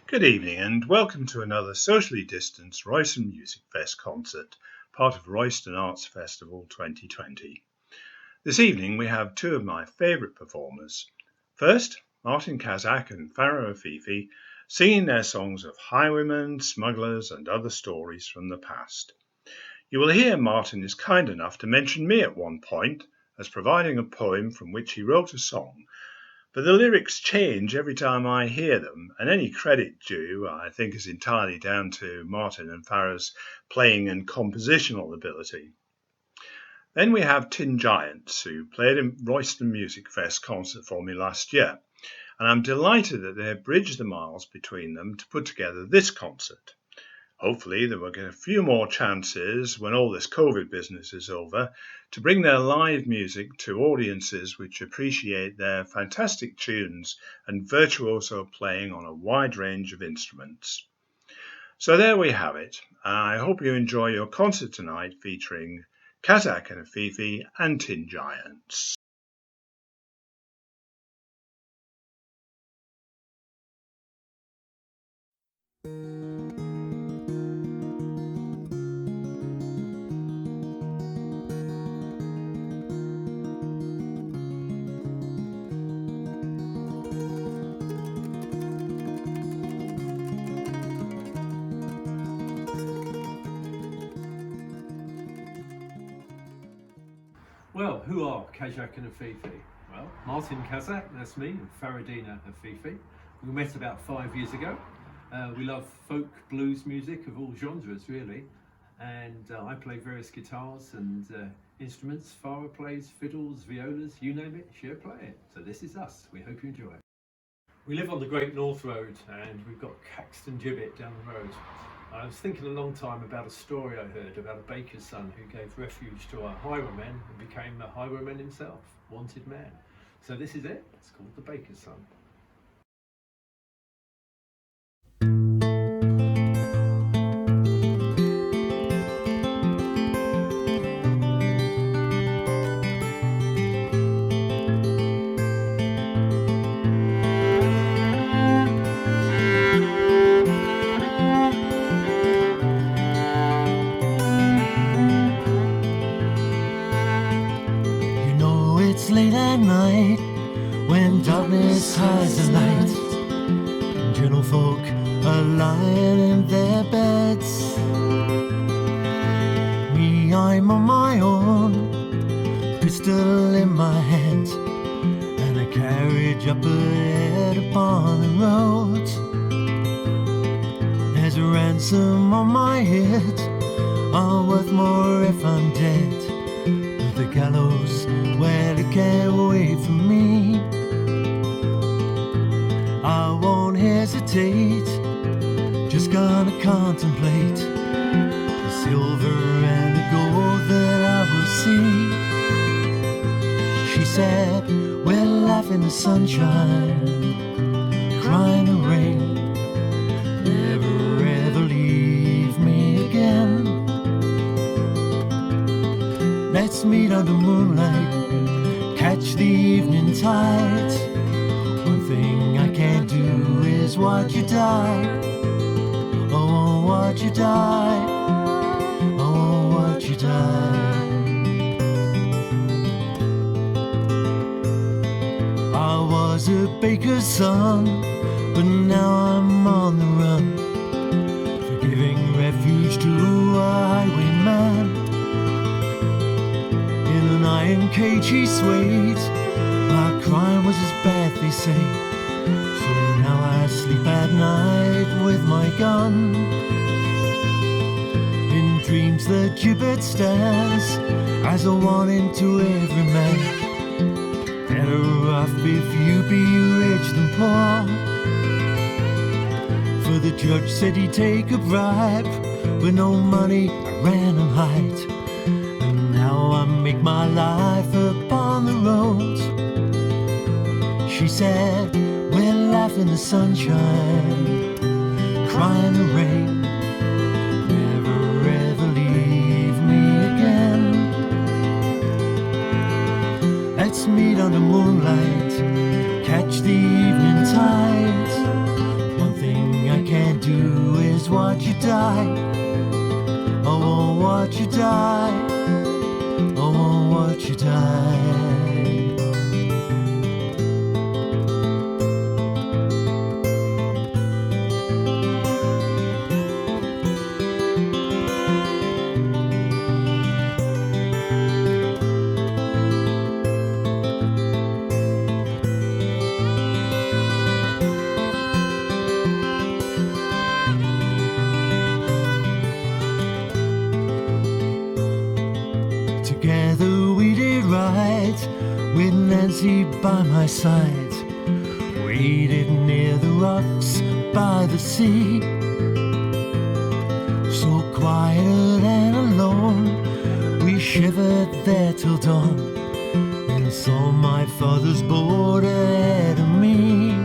Good evening and welcome to another socially distanced Royston MusicFest concert, part of Royston Arts Festival 2020. This evening we have two of my favourite performers. First, Martin Kaszak and Afifi singing their songs of highwaymen, smugglers and other stories from the past. You will hear Martin is kind enough to mention me at one point as providing a poem from which he wrote a song, but the lyrics change every time I hear them, and any credit due, I think, is entirely down to Martin and Farah's playing and compositional ability. Then we have Tin Giants, who played a Royston MusicFest concert for me last year, and I'm delighted that they have bridged the miles between them to put together this concert. Hopefully they will get a few more chances when all this COVID business is over to bring their live music to audiences which appreciate their fantastic tunes and virtuoso playing on a wide range of instruments. So there we have it. I hope you enjoy your concert tonight featuring Kaszak and Afifi and Tin Giants. Well, who are Kaszak and Afifi? Well, Martin Kaszak, that's me, and Faradina Afifi. We met about 5 years ago. We love folk blues music of all genres, really. And I play various guitars and instruments. Farah plays fiddles, violas, you name it, she'll play it. So this is us. We hope you enjoy it. We live on the Great North Road and we've got Caxton Gibbet down the road. I was thinking a long time about a story I heard about a baker's son who gave refuge to a highwayman and became a highwayman himself, wanted man. So this is it, it's called The Baker's Son. Late at night, when darkness hides the light, and gentlefolk are lying in their beds. Me, I'm on my own, pistol in my hand, and a carriage up ahead upon the road. There's a ransom on my head, I'm worth more if I'm dead. The gallows, well, it can't wait for me. I won't hesitate, just gonna contemplate the silver and the gold that I will see. She said, we'll laugh in the sunshine, cry in the rain, never ever leave me again. Let's meet under moonlight, catch the evening tide. One thing I can't do is watch you die. Oh, watch you die. Oh, watch you die. I was a baker's son, but now I'm on the run, for giving refuge to a highwayman. In an iron cage he swayed, my crime was his bad, they say. So now I sleep at night with my gun. In dreams the gibbet stands as a warning to every man. Better off if you be rich than poor. For the judge said he'd take a bribe, with no money I ran and hide. Now I make my life upon the road. She said, we'll laugh in the sunshine, cry in the rain, never ever leave me again. Let's meet under moonlight, catch the evening tide. One thing I do is watch you die. I won't watch you die. I won't watch you die. Together we did ride, with Nancy by my side. Waited near the rocks by the sea, so quiet and alone. We shivered there till dawn, and saw my father's boat ahead of me.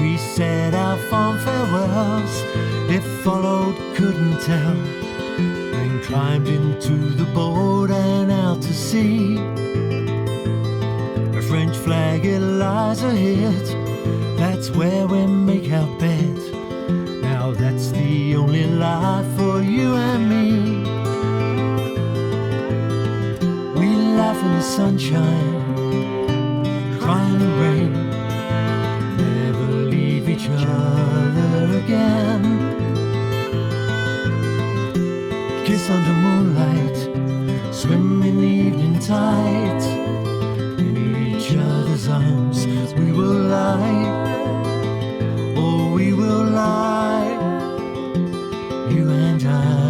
We said our fond farewells, if followed couldn't tell, and climbed into the boat and out to sea. A French flag, it lies ahead, that's where we make our bed. Now that's the only life for you and me. We laugh in the sunshine, cry in the rain, never leave each other again. Kiss under moonlight, swim in the evening tide. In each other's arms we will lie. Oh, we will lie, you and I.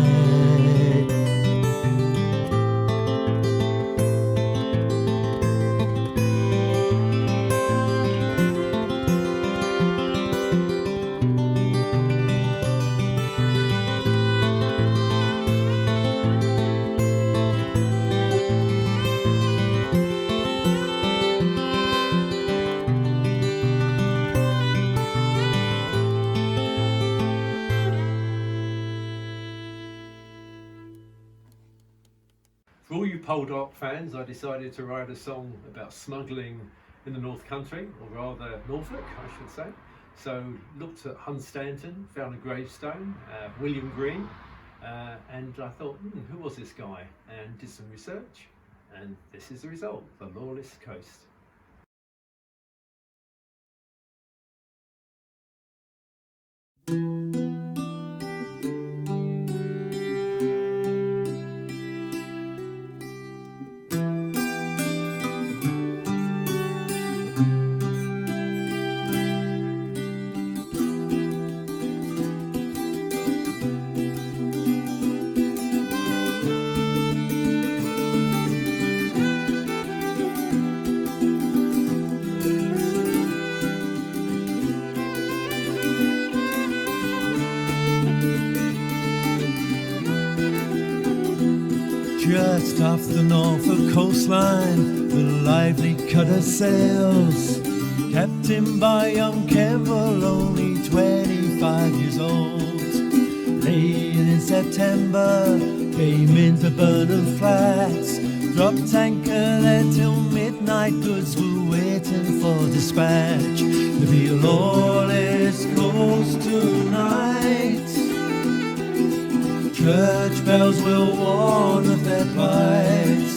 For all you Poldark fans, I decided to write a song about smuggling in the North Country, or rather Norfolk, I should say. So looked at Hunstanton, found a gravestone, William Green, and I thought, who was this guy? And did some research, and this is the result, the Lawless Coast. Just off the Norfolk coastline, the lively cutter sails, captained by young Campbell, only 25 years old. Late in September, came into Burnham Flats, dropped anchor there till midnight, goods were waiting for dispatch. There'll be a lawless coast tonight. Church bells will warn of their plight.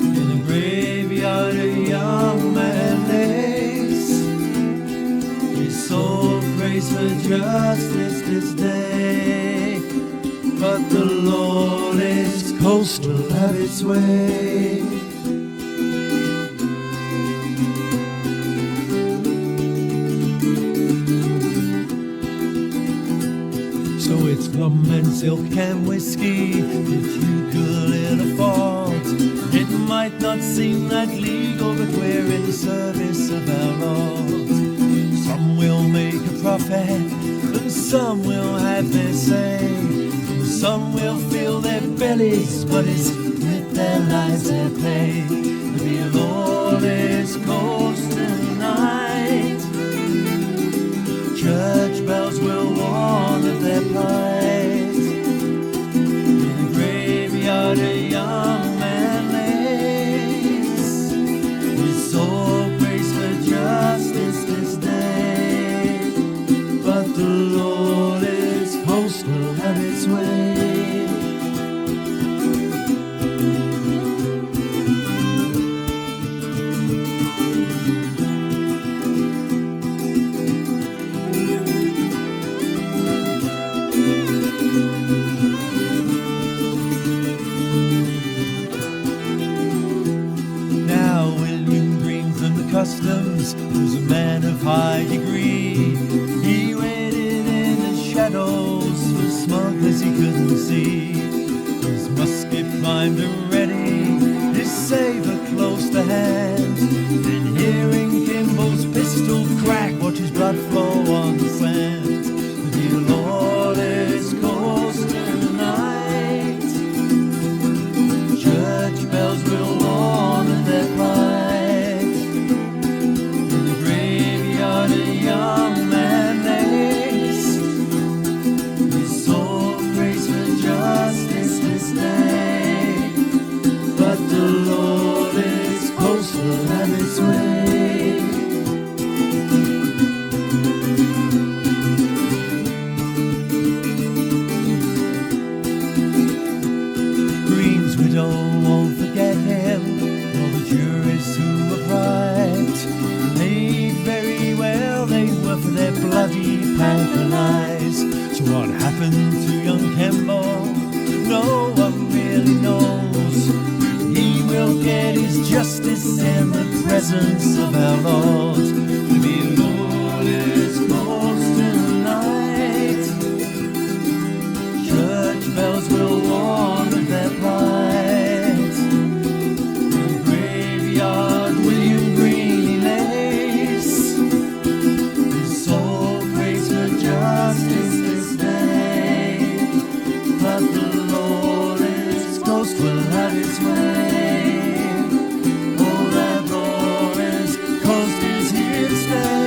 In the graveyard a young man lays, his soul prays for justice this day, but the lawless coast will have its way. So it's plum and silk and whiskey, if you could ill afford. It might not seem that legal, but we're in the service of our Lord. Some will make a profit, and some will have their say. Some will fill their bellies, but it's with their lives their play. There'll be a lawless coast tonight. Church bells will warn of their plight. In a graveyard a young man lays, his soul prays for justice this day, bloody paralyzed. So what happened to young Campbell? No one really knows. He will get his justice in the presence of our Lord. The Lord is close tonight. Church bells will warn of their plight. The graveyard William Green lays. His soul prays for justice this day. But the Lord's ghost will have his way. Oh, that glorious coast is here to stay.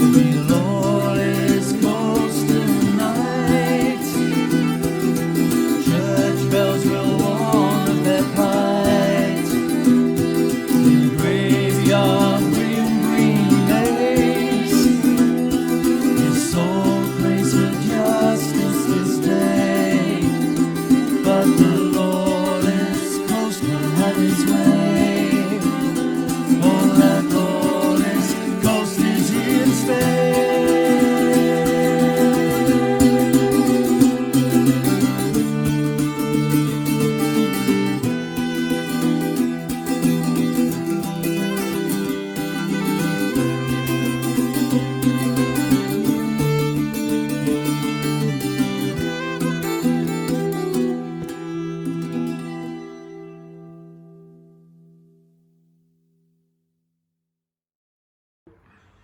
The Lord is close tonight. Church bells will warn of their plight. In the graveyard William Green lays. His soul prays for justice this day. But the Lord's coast will have his way. Oh, that glorious coast is here to stay.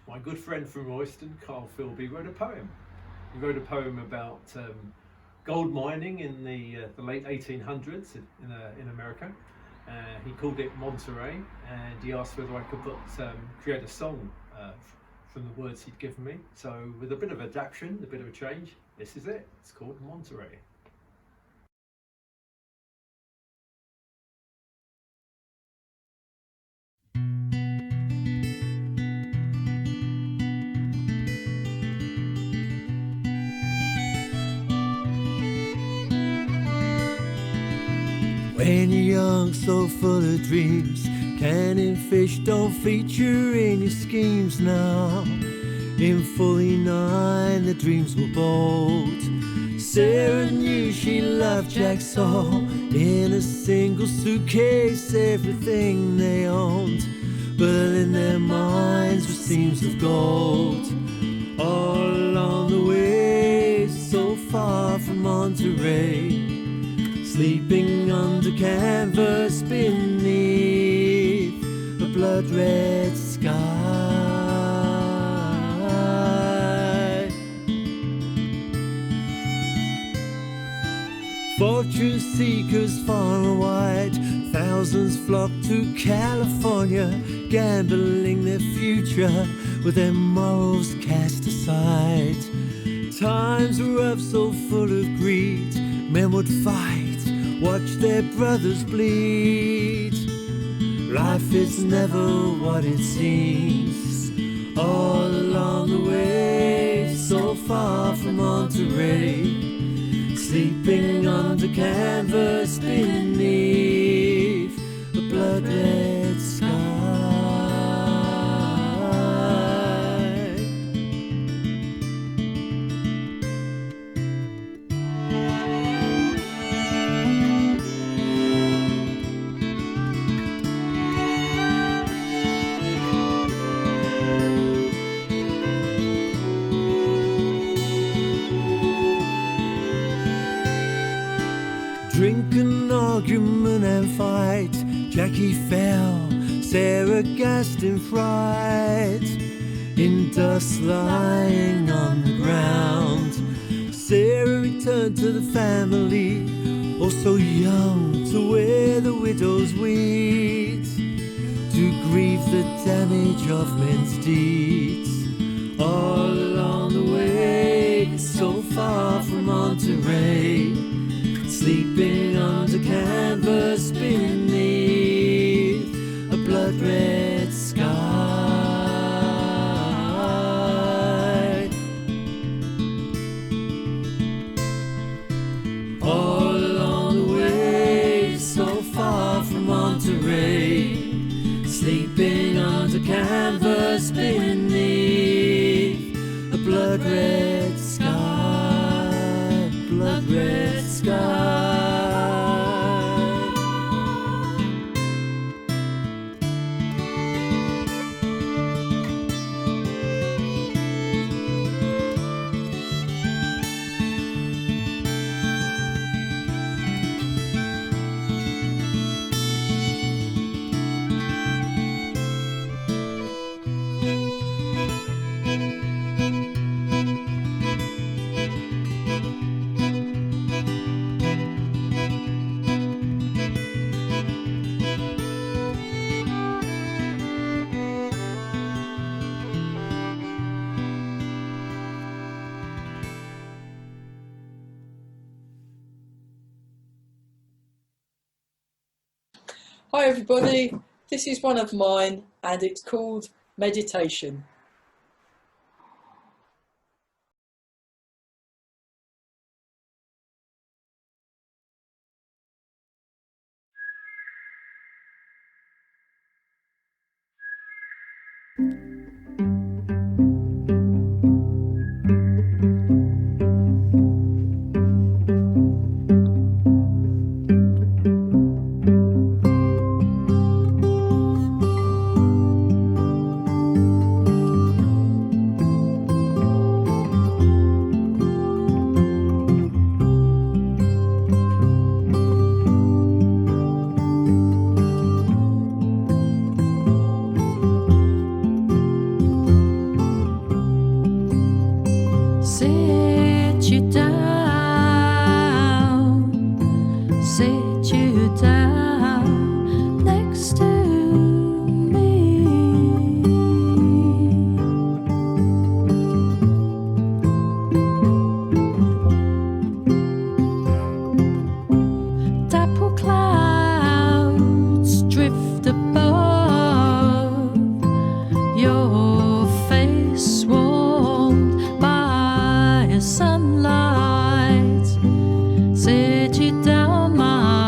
My good friend from Royston, Carl Philby, wrote a poem. He wrote a poem about gold mining in the late 1800s in America. He called it Monterey, and he asked whether I could create a song from the words he'd given me. So with a bit of adaptation, a bit of a change, this is it. It's called Monterey. When you're young, so full of dreams, canning fish don't feature in your schemes now. In 49, the dreams were bold. Sarah knew she loved Jack so in a single suitcase, everything they owned. But in their minds were seams of gold. All along the way, so far from Monterey, sleeping under canvas beneath a blood-red sky. Fortune seekers far and wide, thousands flock to California, gambling their future with their morals cast aside. Times were rough, so full of greed, men would fight, watch their brothers bleed. Life is never what it seems. All along the way, so far from Monterey, sleeping under canvas beneath a blood-red sky. Drink and argument and fight, Jackie fell, Sarah gasped in fright. In dust lying on the ground, Sarah returned to the family, oh so young to wear the widow's weeds, to grieve the damage of men's deeds. All along the way, so far from Monterey, sleeping under canvas beneath a blood-red sky. All along the way, canvas beneath a blood red sky, blood red sky. Hi everybody, this is one of mine and it's called Meditation. Sit you down next to me. Dapple clouds drift above your face, warmed by sunlight. Sit you down, my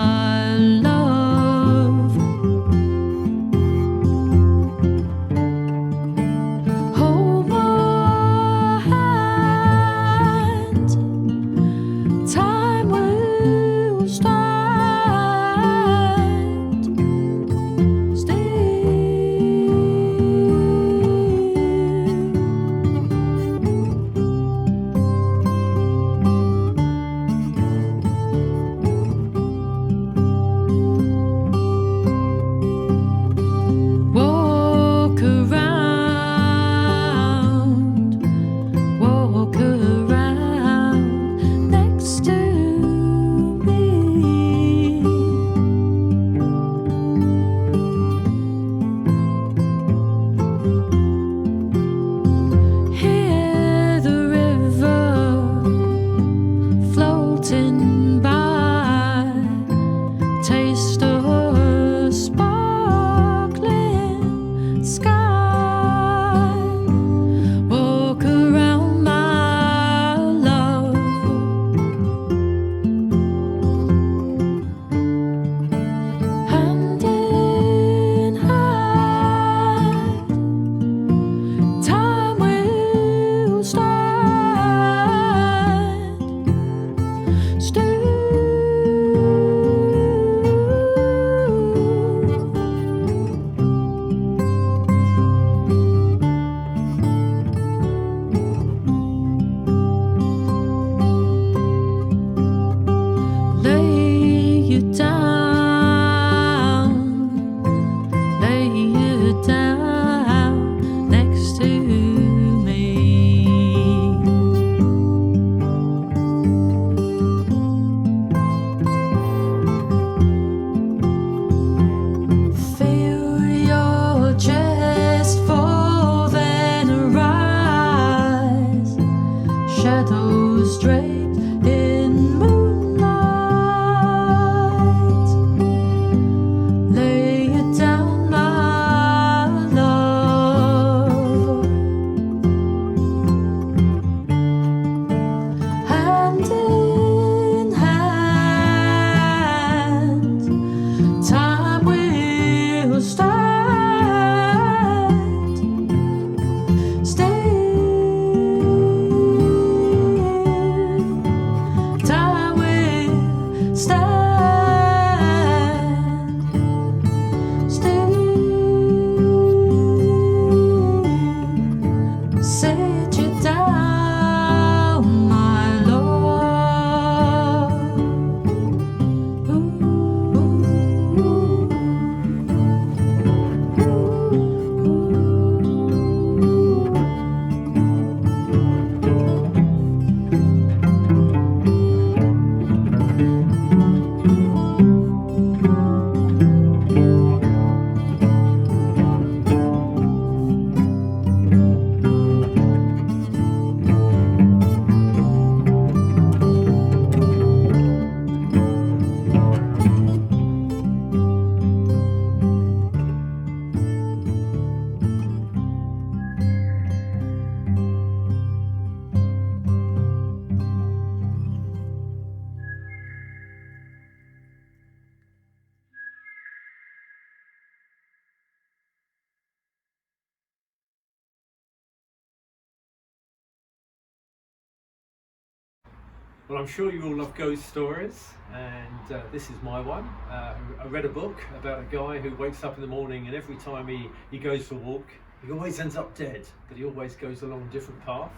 Well, I'm sure you all love ghost stories, and this is my one. I read a book about a guy who wakes up in the morning, and every time he goes for a walk, he always ends up dead, but he always goes along a different path.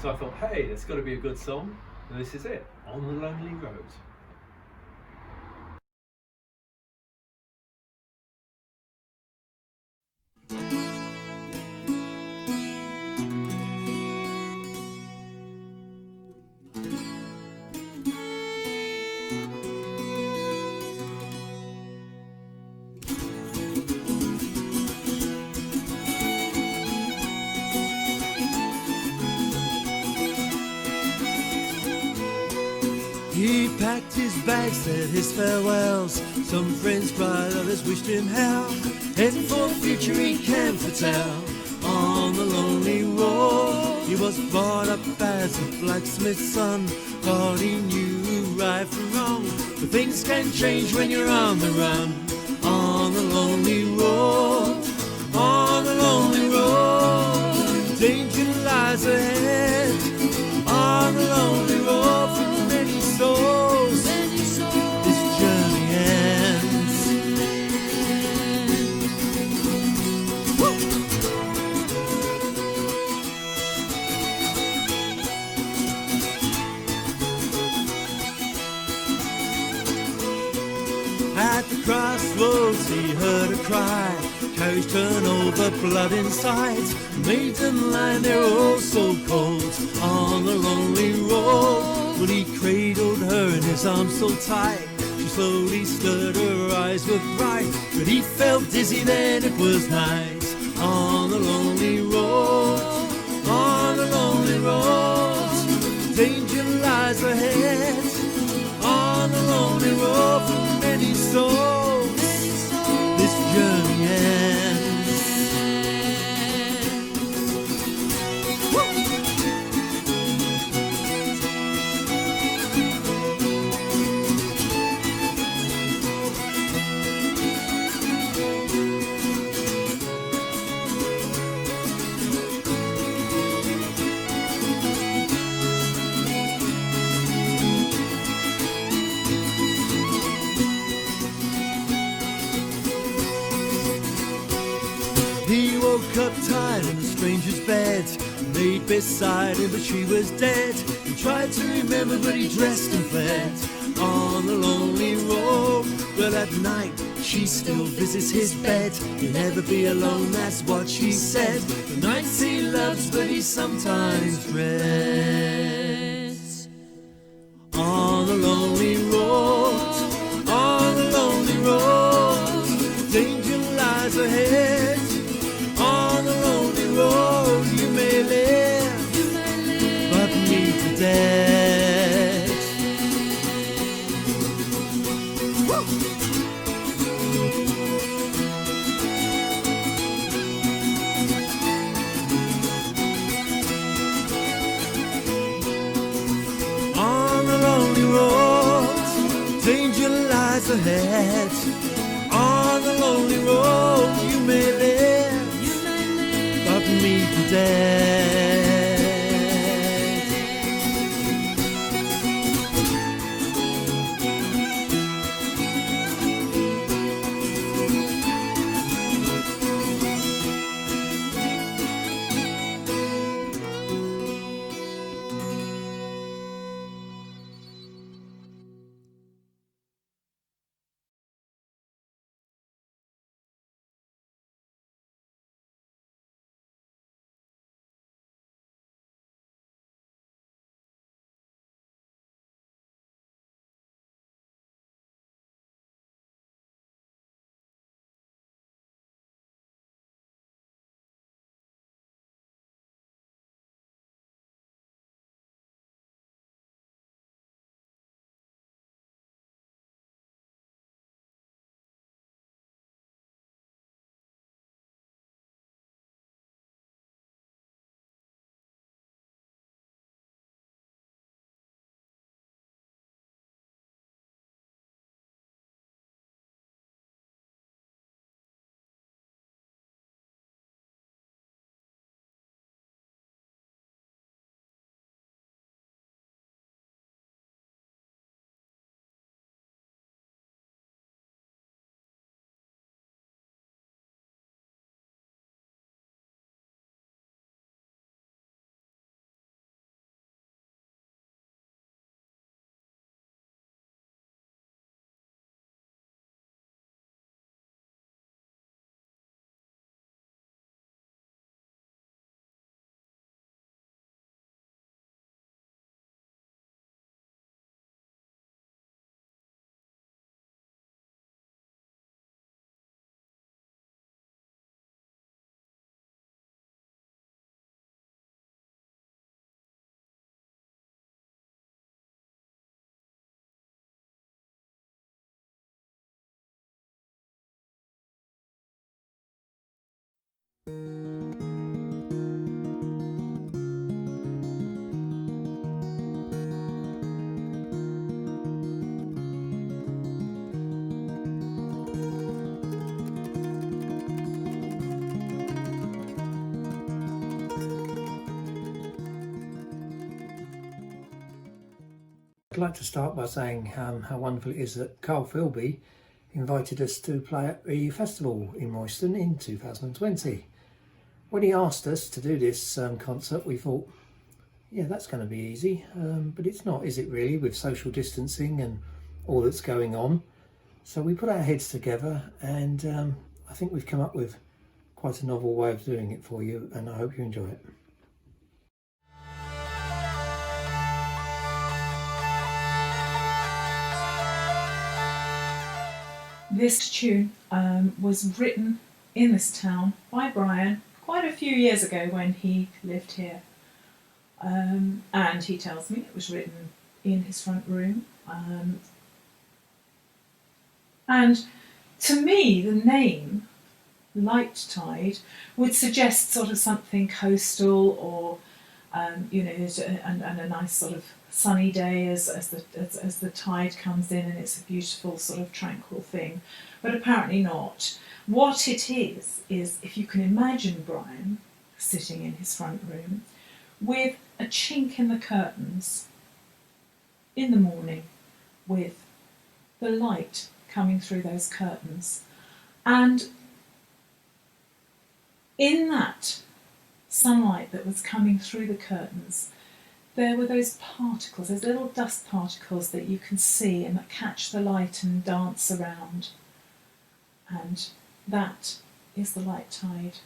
So I thought, hey, that's got to be a good song, and this is it, On the Lonely Road. He packed his bags, said his farewells. Some friends cried, others wished him hell. And for future he can foretell. On the lonely road, he was brought up as a blacksmith's son. Thought he knew right from wrong, but things can change when you're on the run. On the lonely road, on the lonely road, danger lies ahead. On the lonely road, for many souls, this journey ends. At the crossroads he heard a cry, carriage turn over, blood inside. Maiden line, they're all so cold. On the lonely road, when he cradled her in his arms so tight, she slowly stirred, her eyes were bright, but he felt dizzy, then it was night. On the lonely road, on the lonely road, danger lies ahead. On the lonely road, for many souls, this journey ends. He woke up tired in a stranger's bed, laid beside him, but she was dead. He tried to remember, but he dressed and fled. On the lonely road, but at night she still visits his bed. He'll never be alone, that's what she said. The nights he loves, but he sometimes dreads. On the lonely road, on the lonely road, danger lies ahead. On the lonely road, you may live, but meet the dead. On the lonely road, danger lies ahead. On the lonely road, you may live, but meet the dead. I'd like to start by saying how wonderful it is that Carl Philby invited us to play at the festival in Royston in 2020. When he asked us to do this concert, we thought, yeah, that's going to be easy, but it's not, is it really, with social distancing and all that's going on? So we put our heads together, and I think we've come up with quite a novel way of doing it for you, and I hope you enjoy it. This tune was written in this town by Brian quite a few years ago when he lived here. And he tells me it was written in his front room. And to me, the name, Light Tide, would suggest sort of something coastal or, and a nice sort of sunny day as the tide comes in, and it's a beautiful sort of tranquil thing, but apparently not. What it is if you can imagine Brian sitting in his front room with a chink in the curtains in the morning, with the light coming through those curtains, and in that sunlight that was coming through the curtains, there were those particles, those little dust particles that you can see and that catch the light and dance around. And that is the light tide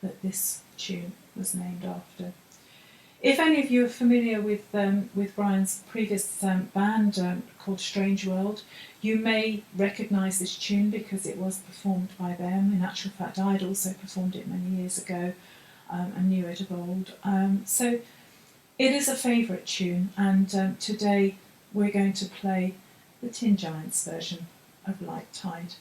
that this tune was named after. If any of you are familiar with Brian's previous band called Strange World, you may recognise this tune because it was performed by them. In actual fact, I'd also performed it many years ago and knew it of old. So it is a favourite tune, and today we're going to play the Tin Giants version of Light Tide.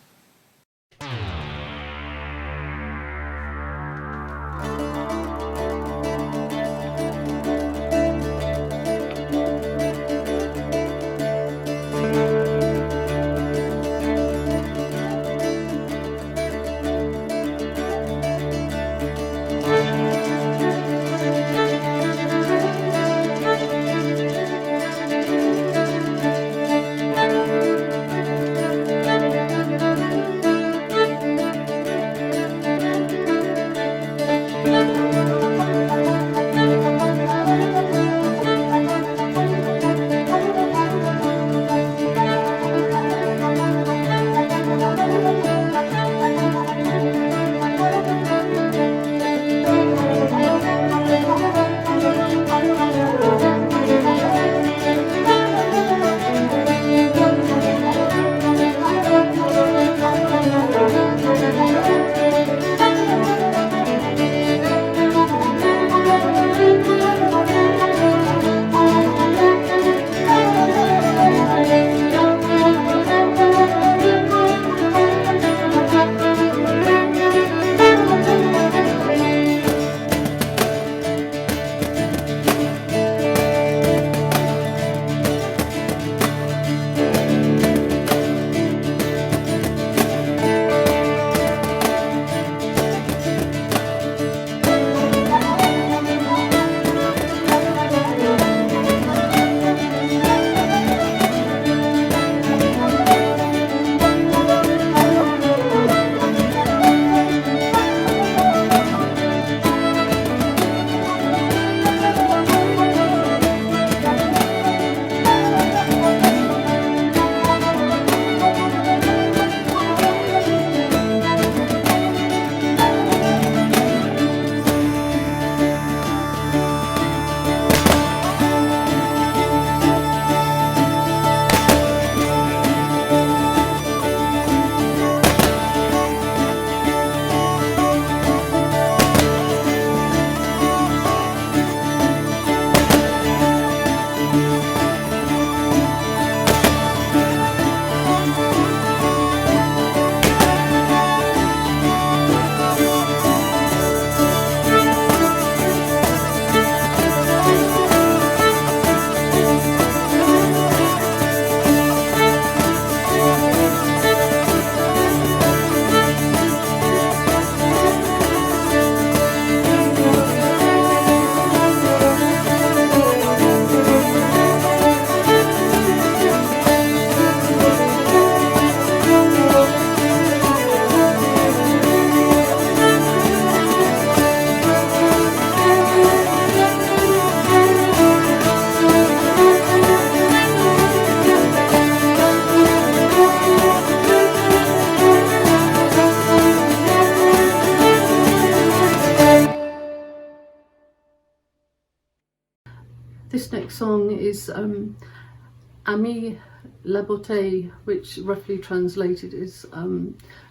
This next song is Ami La Bouteille, which roughly translated is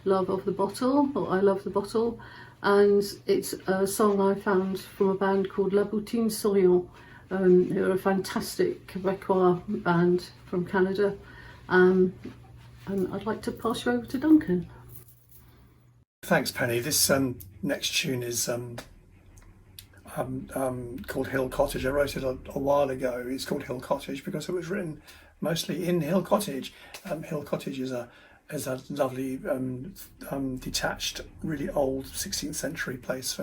Love of the Bottle, or I Love the Bottle, and it's a song I found from a band called La Boutine Souriant, who are a fantastic Quebecois band from Canada, and I'd like to pass you over to Duncan. Thanks, Penny. This next tune is called Hill Cottage. I wrote it a while ago. It's called Hill Cottage because it was written mostly in Hill Cottage. Hill Cottage is a lovely detached, really old 16th century place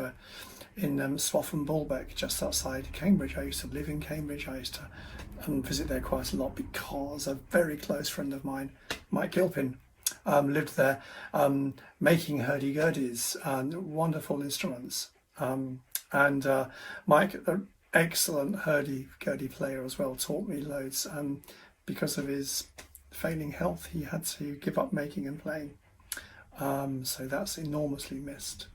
in Slough and Bulbeck, just outside Cambridge. I used to live in Cambridge. I used to visit there quite a lot because a very close friend of mine, Mike Gilpin, lived there, making hurdy-gurdies and wonderful instruments. And Mike, an excellent hurdy-gurdy player as well, taught me loads. Because of his failing health, he had to give up making and playing. So that's enormously missed.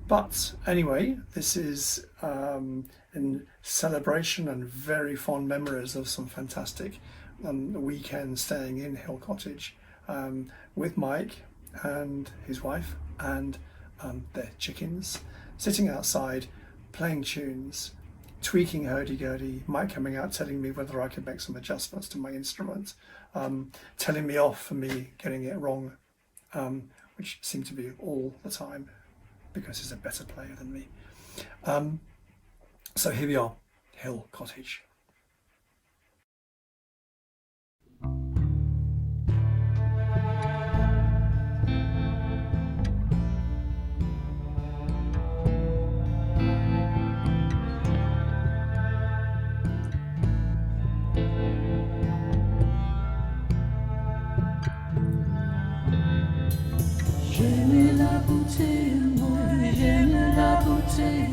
But anyway, this is in celebration and very fond memories of some fantastic weekends staying in Hill Cottage with Mike and his wife and their chickens, sitting outside, playing tunes, tweaking hurdy-gurdy, Mike coming out telling me whether I could make some adjustments to my instrument, telling me off for me getting it wrong, which seemed to be all the time because he's a better player than me. So here we are, Hill Cottage. J'aime la beauté, moi j'aime la beauté.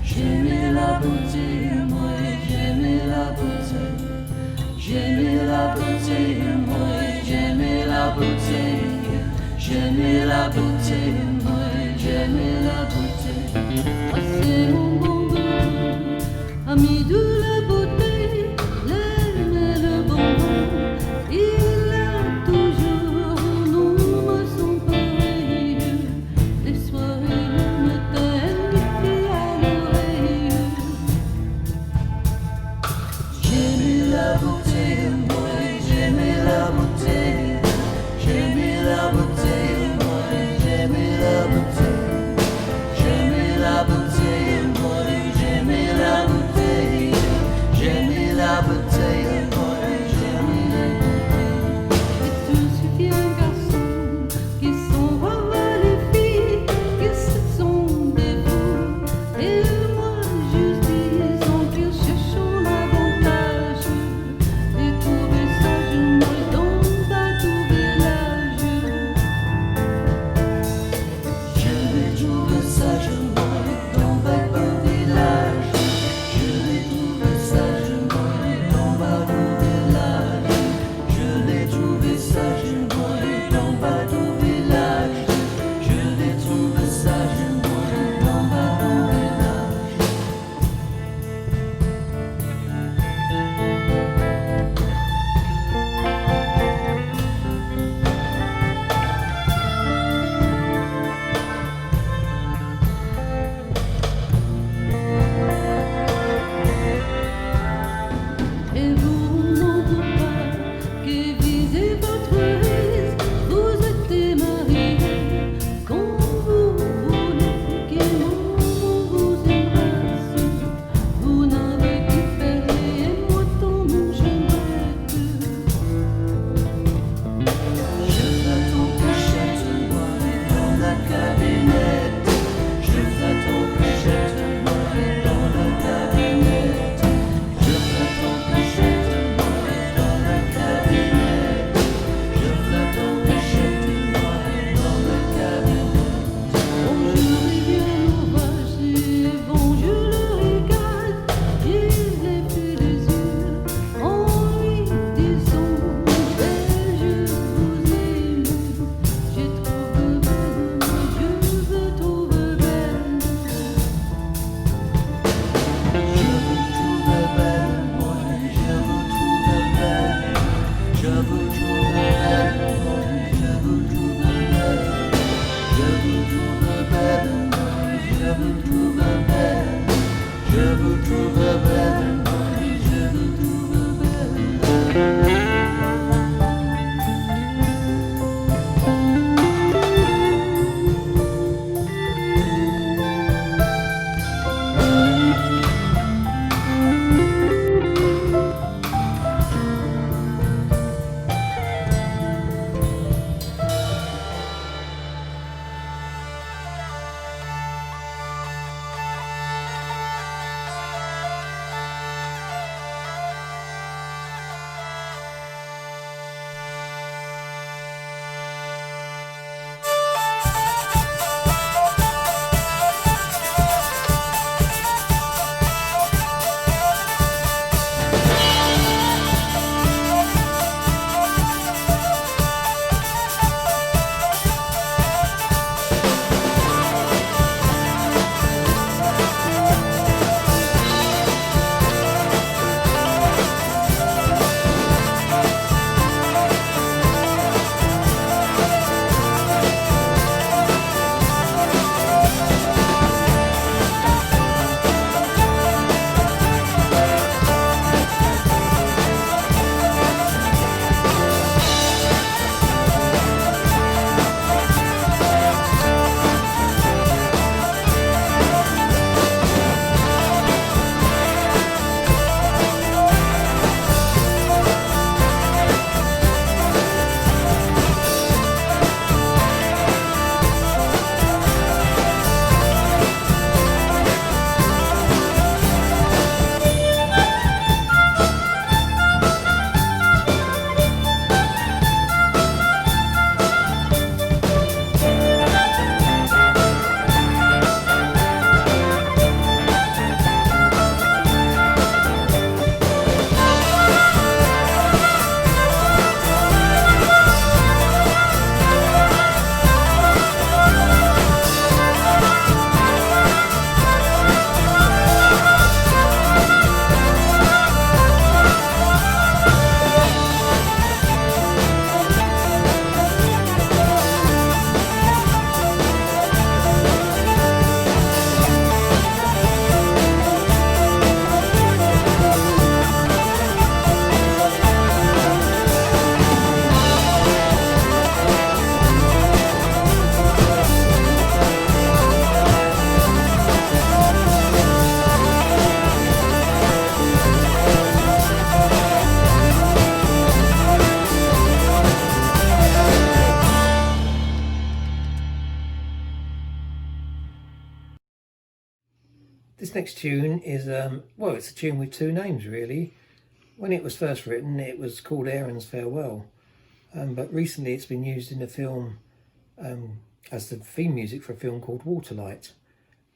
J'aime la beauté, moi j'aime la beauté. J'aime la beauté, moi j'aime la beauté. J'aime la beauté, moi j'aime la beauté. Ah, c'est mon bonbon, ami de la beauté, l'aime et le bonbon. Il a toujours un nom à son pareil. Les soirées le matin, il crie à l'oreille. J'aime la beauté, moi j'aime la beauté. J'aime la beauté, moi j'aime la beauté. J'aime la beauté, moi j'aime la beauté. This next tune is, well, it's a tune with two names really. When it was first written, it was called Aaron's Farewell, but recently it's been used in a film as the theme music for a film called Waterlight,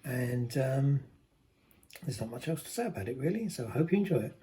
and there's not much else to say about it really, so I hope you enjoy it.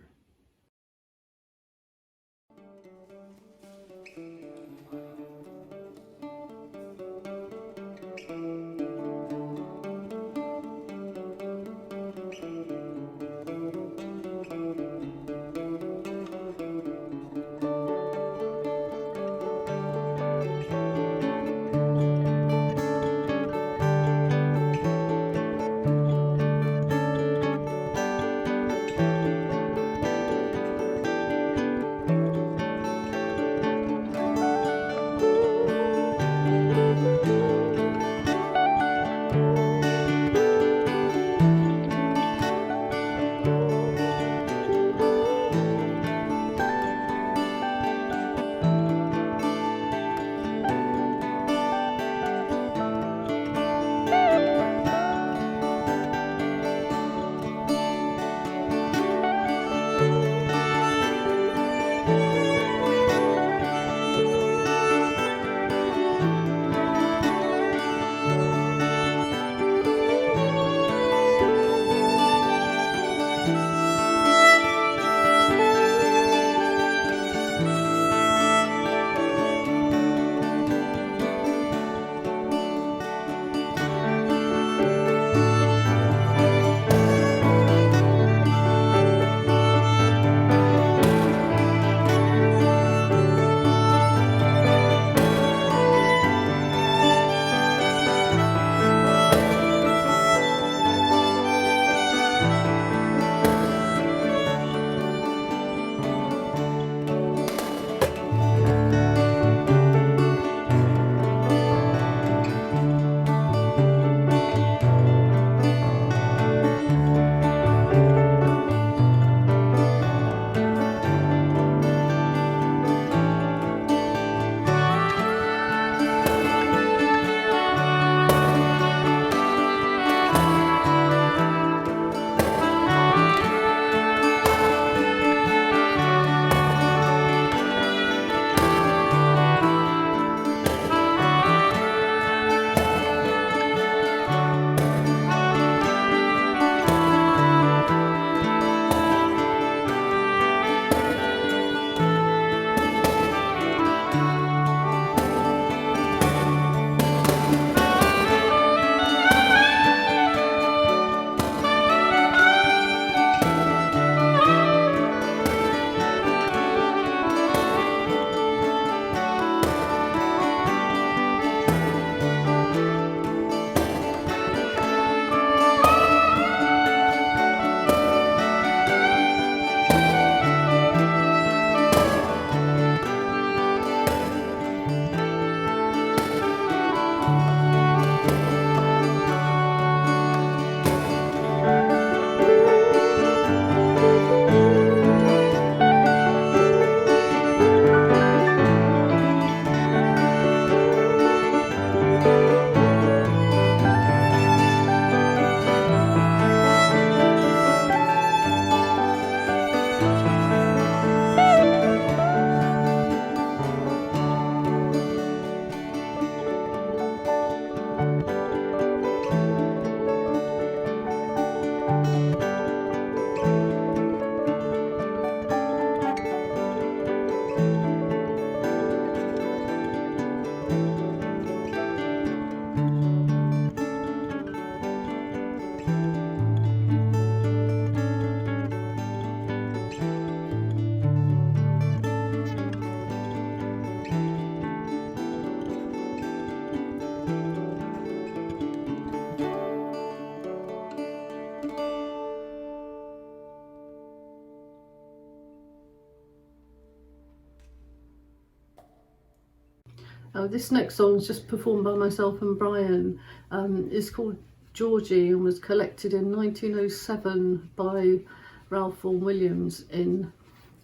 This next song is just performed by myself and Brian. It's called Georgie and was collected in 1907 by Ralph Vaughan Williams in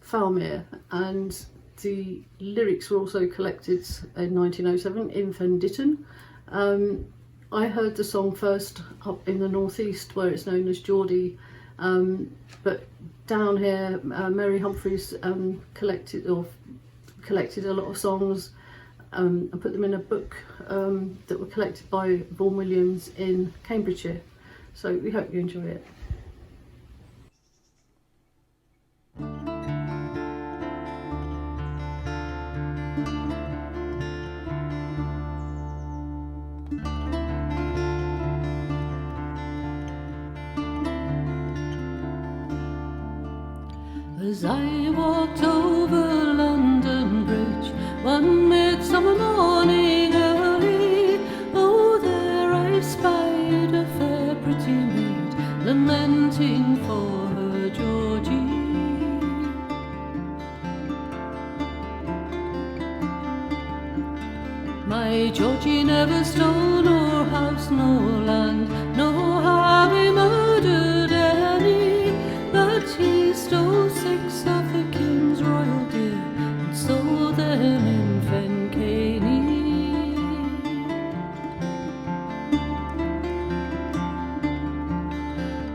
Falmere, and the lyrics were also collected in 1907 in Fen Ditton. I heard the song first up in the northeast where it's known as Geordie, but down here Mary Humphreys collected a lot of songs and put them in a book that were collected by Vaughan Williams in Cambridgeshire. So we hope you enjoy it. As I walked over London Bridge one midsummer morning early, oh, there I spied a fair pretty maid lamenting for her Georgie. My Georgie never stole nor house nor land, nor have he murdered any, but he stole 6 of the king's royal deer and sold them in Fencaney.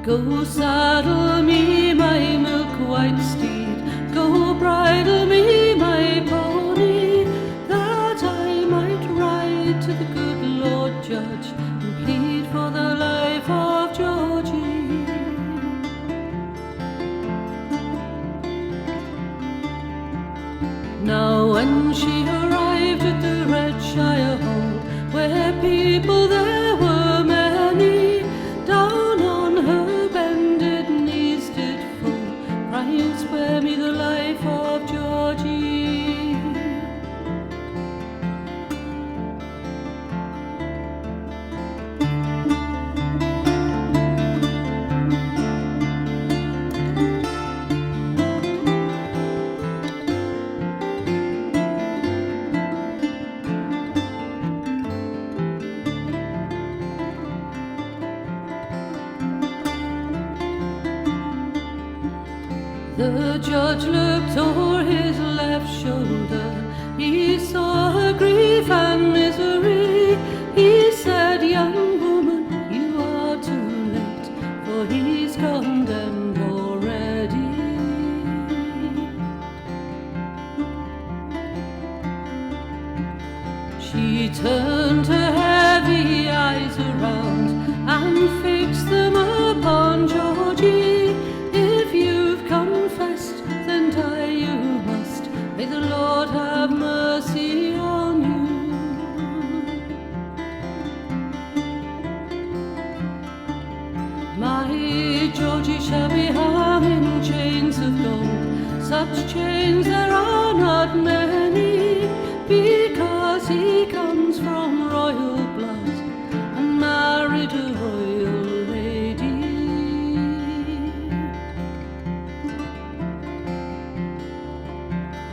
Go saddle me my milk-white steed, go bridle me my pony, that I might ride to the good Lord Judge and plead for the life of Georgie. Now when she arrived at the Redshire Hall, where people there were many, down on her bended knees did fall, crying, spare me the life of Georgie. The judge looked o'er his left shoulder, he saw her grief and misery. He said, young woman, you are too late, for he's condemned already. She turned her heavy eyes around and fixed them upon Georgie. If you've confessed, then die you must. May the Lord have mercy on you. My Georgie shall be hung in chains of gold, such chains there are not many, because he comes from royal blood and married a royal lady.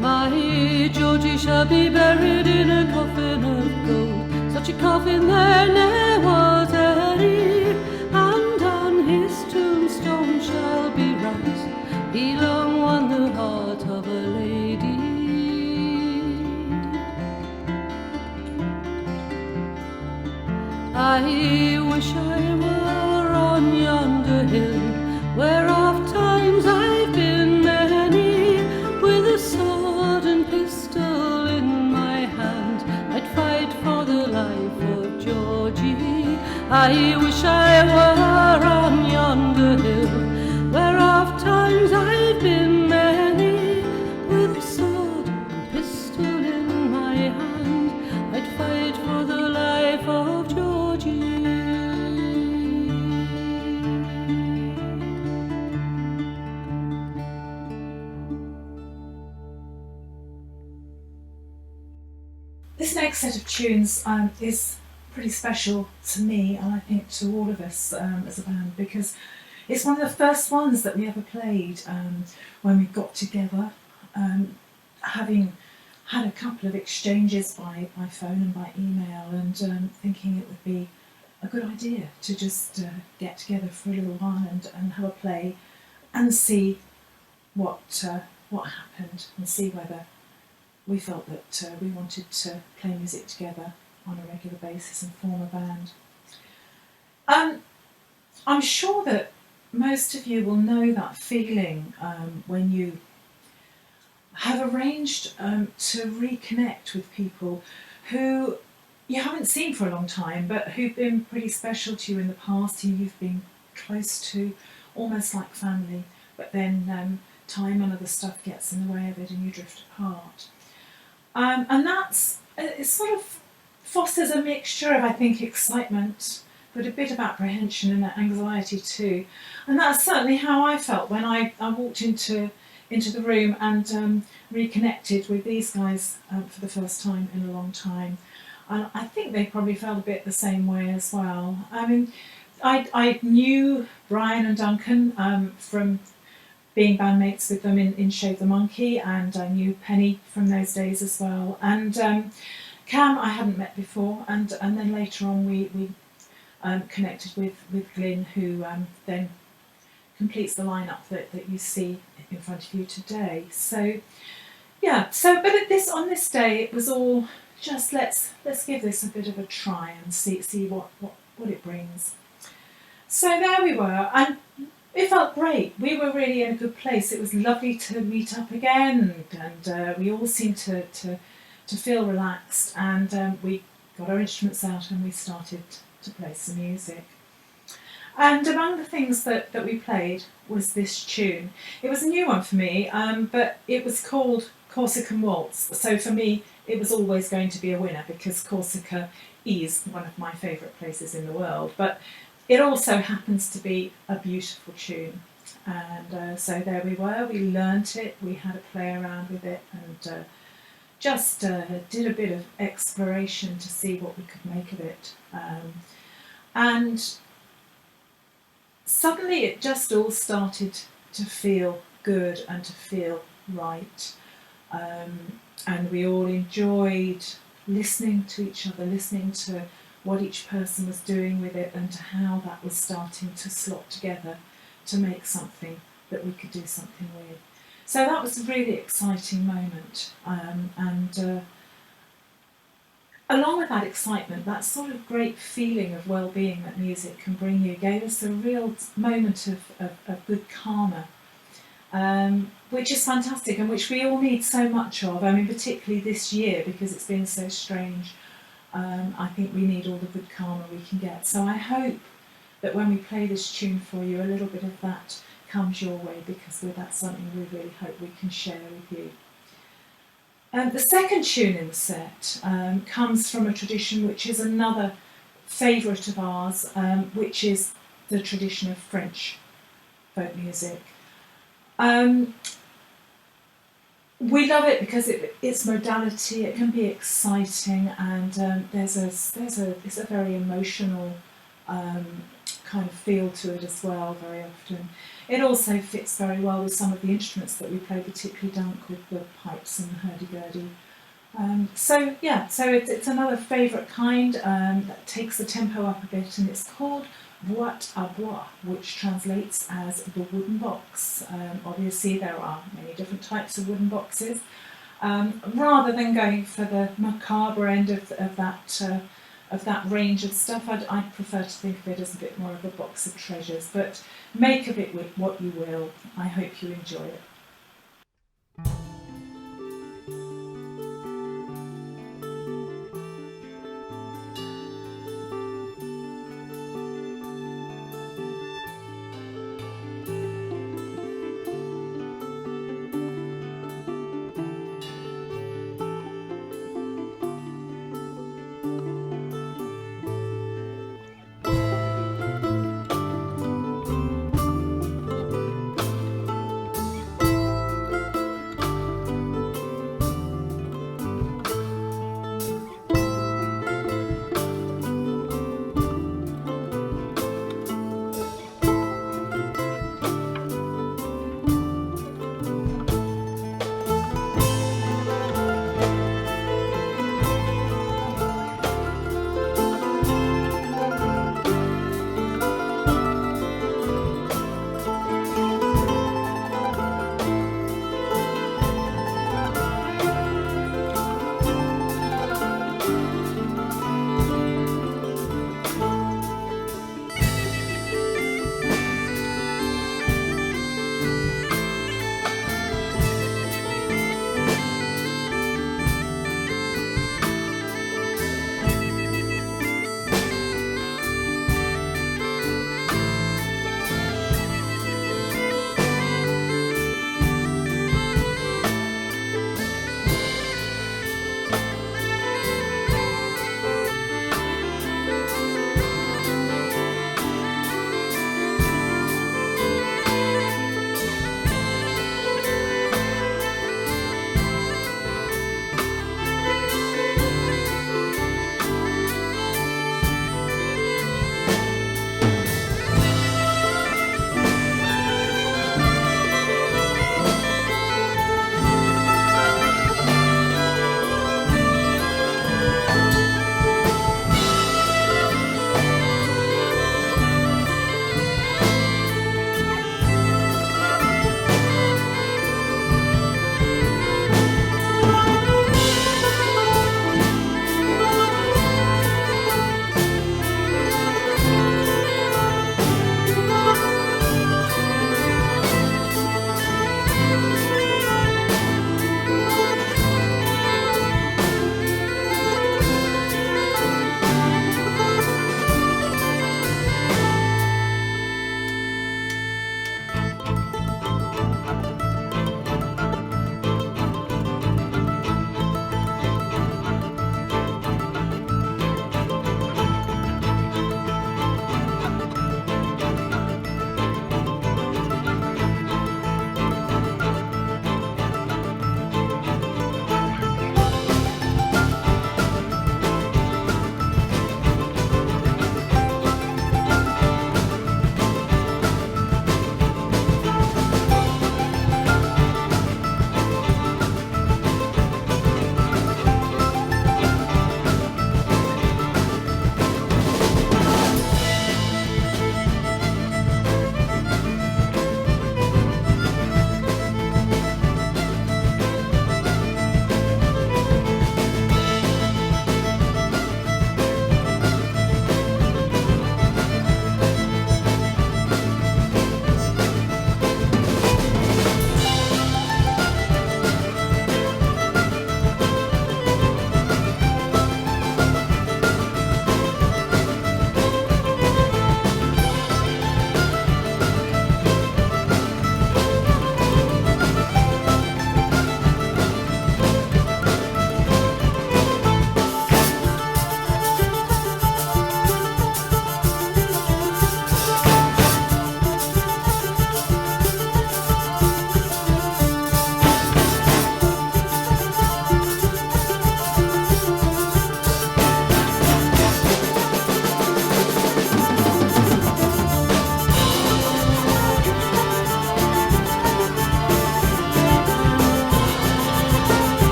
My Georgie shall be buried in a coffin of gold, such a coffin there ne'er was any, and on his tombstone shall be wrought, he long won the heart of a lady. I wish I were on yonder hill, where oft times I've been many, with a sword and pistol in my hand, I'd fight for the life of Georgie. I wish I were on yonder hill, where oft times I've been many, with a sword and pistol in my hand, I'd fight for the life of Georgie. This next set of tunes is pretty special to me, and I think to all of us as a band, because it's one of the first ones that we ever played when we got together, having had a couple of exchanges by phone and by email, and thinking it would be a good idea to just get together for a little while and have a play and see what happened, and see whether we felt that we wanted to play music together on a regular basis and form a band. I'm sure that most of you will know that feeling when you have arranged to reconnect with people who you haven't seen for a long time, but who've been pretty special to you in the past, who you've been close to, almost like family, but then time and other stuff gets in the way of it and you drift apart. And it sort of fosters a mixture of, I think, excitement, but a bit of apprehension and anxiety too. And that's certainly how I felt when I walked into the room and reconnected with these guys for the first time in a long time. And I think they probably felt a bit the same way as well. I mean, I knew Brian and Duncan from being bandmates with them in Shave the Monkey, and I knew Penny from those days as well. And Cam I hadn't met before, and then later on we connected with Glyn, who then completes the lineup that you see in front of you today. So yeah, but on this day it was all just let's give this a bit of a try and see what it brings. So there we were, and it felt great. We were really in a good place. It was lovely to meet up again, and we all seemed to feel relaxed, and we got our instruments out and we started to play some music. And among the things that we played was this tune. It was a new one for me, but it was called Corsican Waltz. So for me, it was always going to be a winner because Corsica is one of my favourite places in the world. But it also happens to be a beautiful tune. And so there we were, we learnt it, we had a play around with it, and just did a bit of exploration to see what we could make of it. And suddenly it just all started to feel good and to feel right. And we all enjoyed listening to each other, listening to what each person was doing with it and to how that was starting to slot together to make something that we could do something with. So that was a really exciting moment. And along with that excitement, that sort of great feeling of well-being that music can bring you gave us a real moment of good karma, which is fantastic and which we all need so much of. I mean, particularly this year because it's been so strange. I think we need all the good karma we can get. So I hope that when we play this tune for you, a little bit of that comes your way, because that's something we really hope we can share with you. The second tune in the set comes from a tradition which is another favourite of ours, which is the tradition of French folk music. We love it because its modality, it can be exciting, and it's a very emotional kind of feel to it as well very often. It also fits very well with some of the instruments that we play, particularly Dunk with the pipes and the hurdy-gurdy. So it's another favourite kind that takes the tempo up a bit, and it's called Boîte à bois, which translates as the wooden box. Obviously there are many different types of wooden boxes. Rather than going for the macabre end of that range of stuff, I'd prefer to think of it as a bit more of a box of treasures, but make of it with what you will. I hope you enjoy it.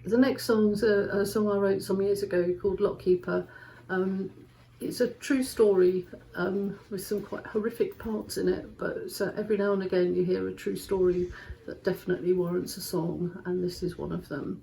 The next song's a song I wrote some years ago called Lockkeeper. It's a true story with some quite horrific parts in it, but every now and again you hear a true story that definitely warrants a song, and this is one of them.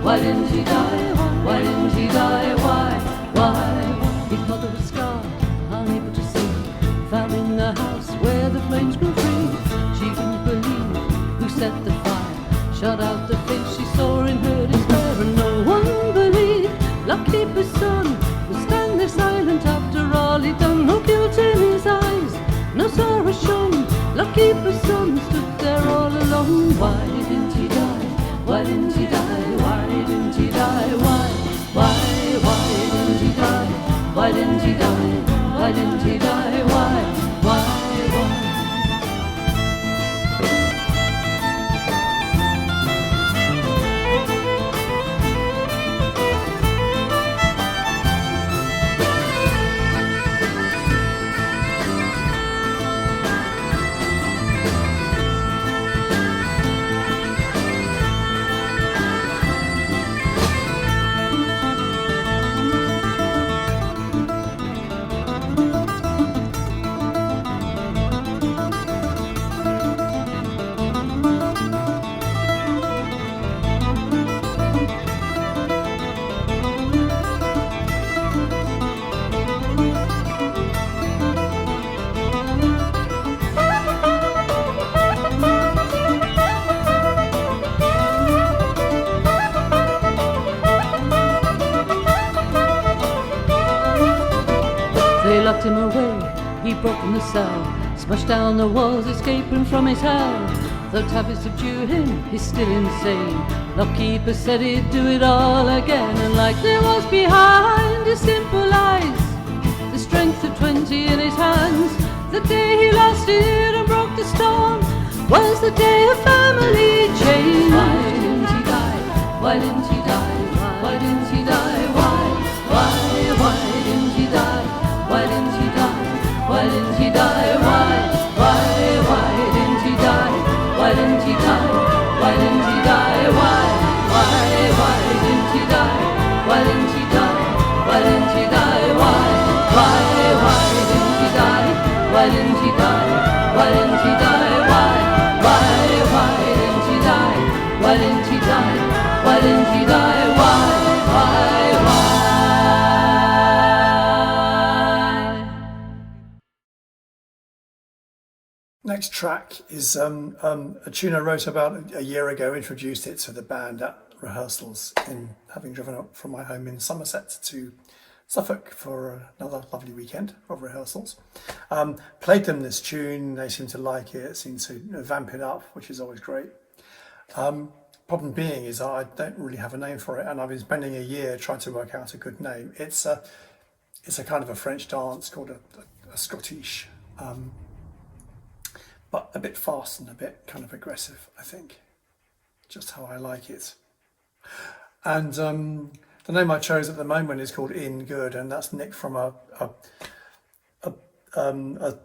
Why didn't he die? Why didn't he die? Why? His mother was scarred, unable to see, found in the house where the flames grew free. She didn't believe who set the fire, shut out the face she saw in her despair, and no one believed Lockkeeper's son would stand there silent after all he'd done. No guilt in his eyes, no sorrow shone. Lockkeeper's son stood there all alone. Why didn't he die? Why didn't he die? Why didn't he die? Why didn't he die? Why didn't he die? Why didn't he die? Why? They locked him away, he broken the cell, smashed down the walls, escaping from his hell. Though Tavis subdued him, he's still insane. Lockkeeper said he'd do it all again, and like there was behind his simple eyes the strength of 20 in his hands. The day he lost it and broke the storm was the day of family change. Why didn't he die? Why didn't he die? Why didn't he die? Why didn't he die? Why didn't he die? Why didn't he die? Why didn't he die? Why didn't he die? Why didn't he die? Why didn't he die? Why didn't he die? Why didn't he die? Why didn't he die? Why didn't he die? Why didn't he die? Why didn't he die? Why didn't he die? Why didn't he die? Next track is a tune I wrote about a year ago, introduced it to the band at rehearsals, in having driven up from my home in Somerset to Suffolk for another lovely weekend of rehearsals. Played them this tune, they seemed to like it, seemed to vamp it up, which is always great. Problem being is I don't really have a name for it, and I've been spending a year trying to work out a good name. It's a kind of a French dance called a Scottish, but a bit fast and a bit kind of aggressive, I think. Just how I like it. And the name I chose at the moment is called In Good, and that's nicked from a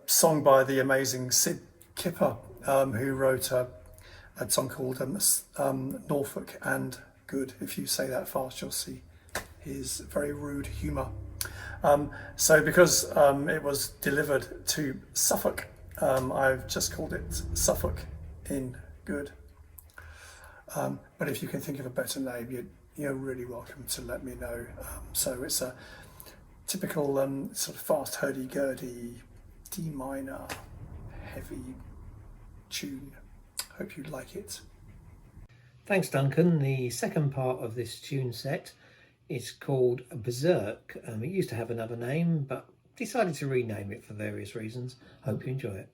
song by the amazing Sid Kipper, who wrote a song called Norfolk and Good. If you say that fast, you'll see his very rude humour. So because it was delivered to Suffolk, I've just called it Suffolk in Good. But if you can think of a better name, you're really welcome to let me know. So it's a typical sort of fast hurdy-gurdy D minor heavy tune. Hope you like it. Thanks, Duncan. The second part of this tune set is called Berserk. It used to have another name, but decided to rename it for various reasons. Hope you enjoy it.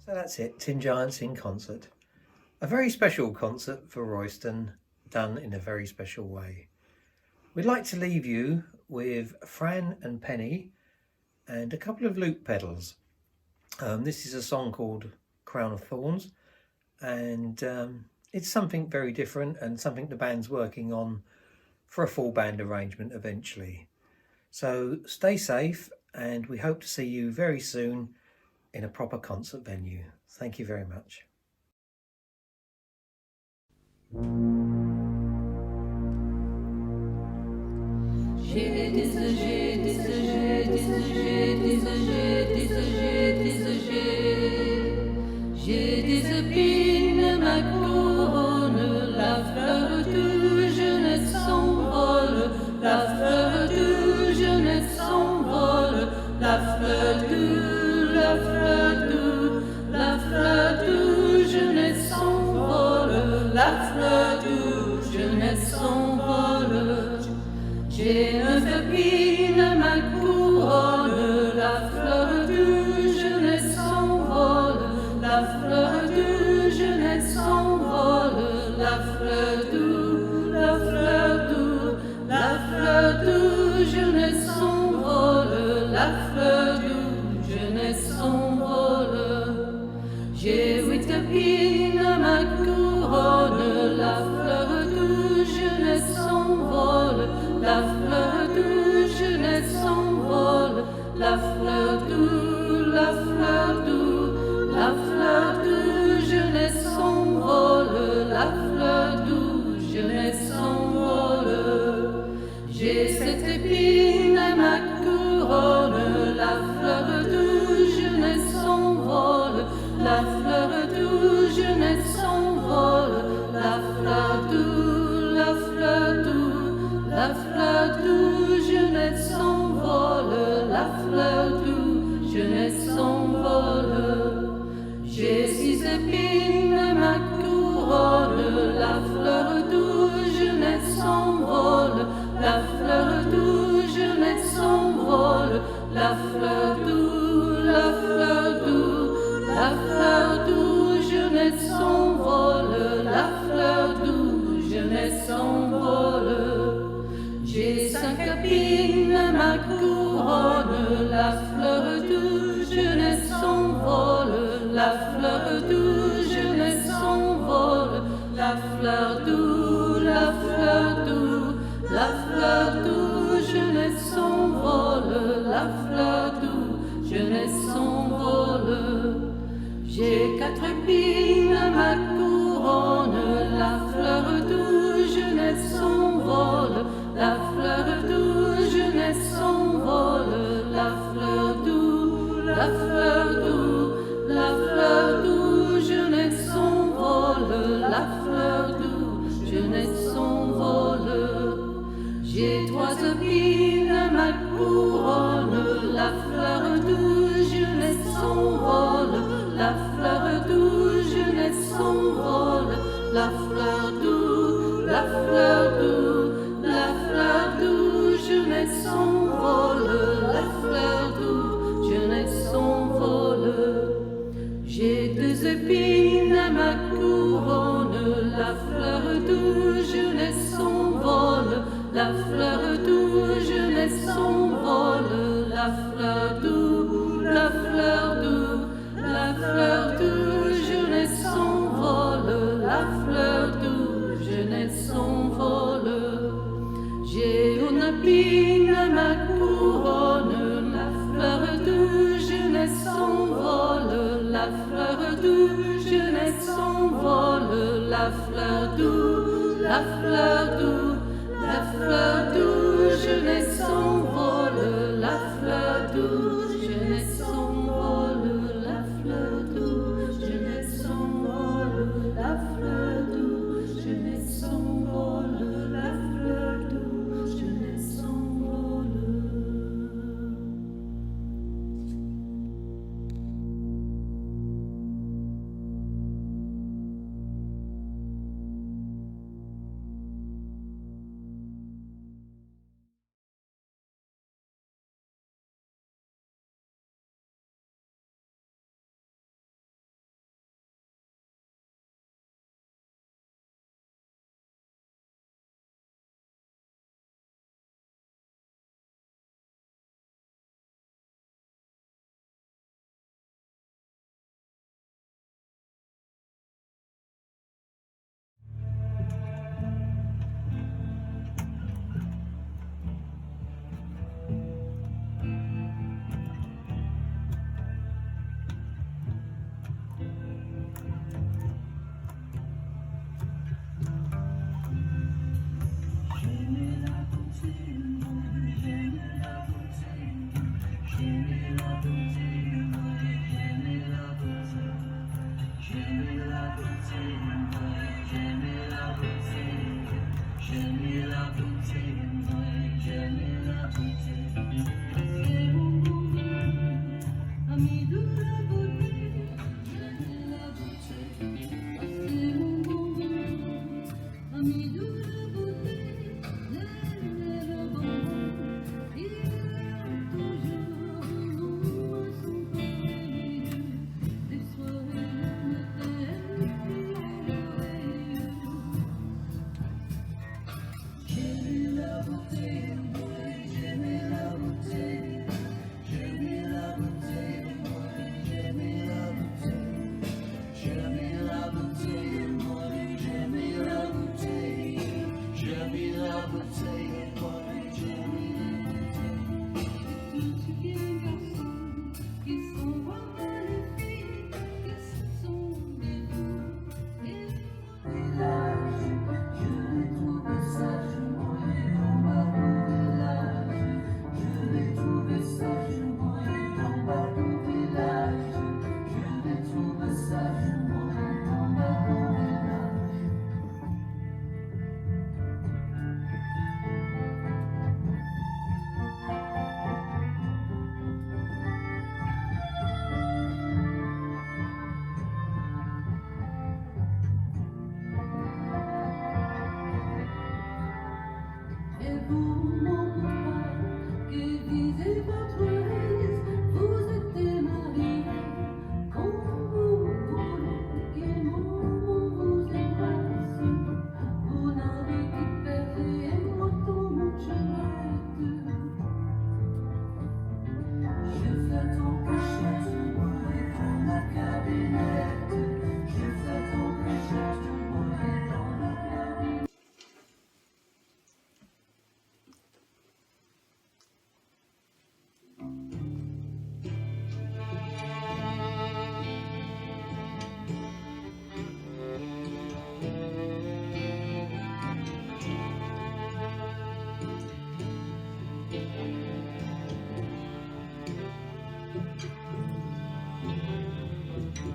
So that's it, Tin Giants in concert. A very special concert for Royston, done in a very special way. We'd like to leave you with Fran and Penny and a couple of loop pedals. This is a song called Crown of Thorns, and it's something very different and something the band's working on for a full band arrangement eventually. So stay safe, and we hope to see you very soon in a proper concert venue. Thank you very much. J'ai des épines, ma couronne, la fleur de jeunesse s'envole, la fleur de jeunesse s'envole, la fleur de, la fleur de, la fleur de jeunesse s'envole, la fleur de jeunesse s'envole. J'ai neuf épines, ma couronne, la fleur de jeunesse s'envole, la fleur de jeunesse s'envole, la fleur de, la fleur de, la fleur de jeunesse s'envole, la fleur de jeunesse s'envole. J'ai huit épines, ma couronne, la fleur de jeunesse s'envole, la fleur de jeunesse s'envole, la fleur de, la fleur de, la fleur de jeunesse s'envole, la fleur de jeunesse s'envole. J'ai sept épines, ma couronne, la fleur de jeunesse s'envole, la fleur de jeunesse s'envole, la fleur de, la fleur de, la fleur de jeunesse s'envole, la fleur de jeunesse s'envole. J'ai six épines, ma couronne, la fleur de jeunesse s'envole, la fleur de jeunesse s'envole, la fleur de, la fleur de, la fleur de jeunesse s'envole, la fleur de jeunesse s'envole. J'ai cinq épines, ma couronne, la fleur de jeunesse s'envole, la fleur de jeunesse s'envole, la fleur de, la fleur de, la fleur de jeunesse s'envole, la fleur de jeunesse s'envole. J'ai quatre épines, ma couronne, la fleur de jeunesse s'envole, la fleur de jeunesse s'envole, la fleur de, la fleur de, la fleur de jeunesse s'envole, la fleur de jeunesse s'envole. J'ai trois épines, ma couronne, la fleur de jeunesse s'envole, la fleur de jeunesse s'envole, la fleur de, la fleur de, la fleur de jeunesse s'envole, la fleur de jeunesse s'envole. J'ai deux épines, ma couronne, la fleur de jeunesse s'envole, la fleur de jeunesse s'envole, la fleur de, la fleur de, la fleur de jeunesse s'envole, la fleur de jeunesse s'envole. J'ai une épine, ma couronne, la fleur de jeunesse s'envole, la fleur de jeunesse s'envole, la fleur de, la fleur de, la fleur de jeunesse s'envole, la fleur de jeunesse s'envole, la fleur de jeunesse s'envole, la fleur de jeunesse s'envole, la fleur de jeunesse s'envole.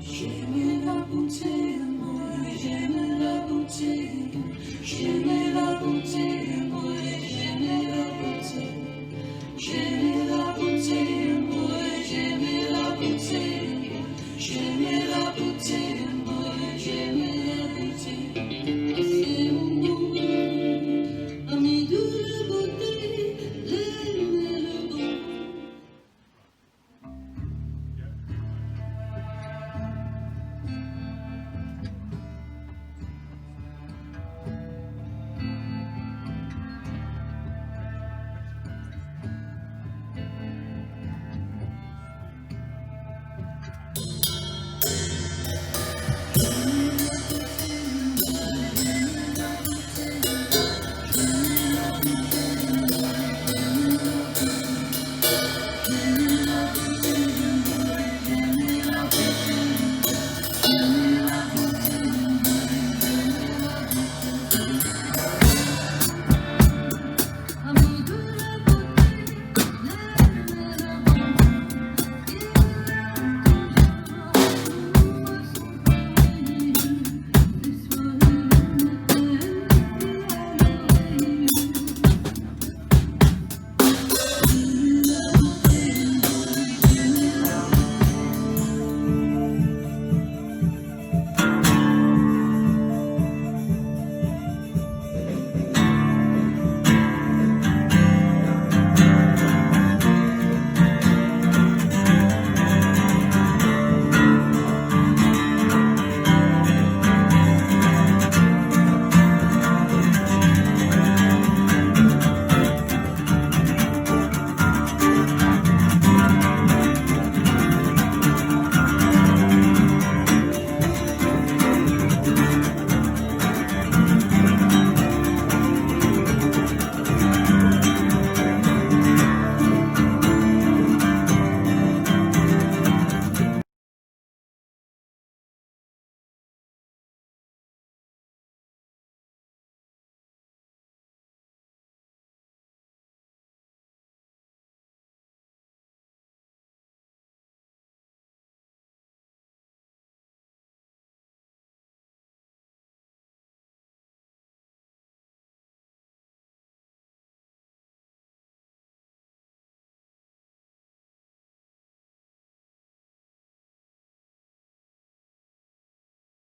J'aime la beauté, moi j'aime la beauté, j'aime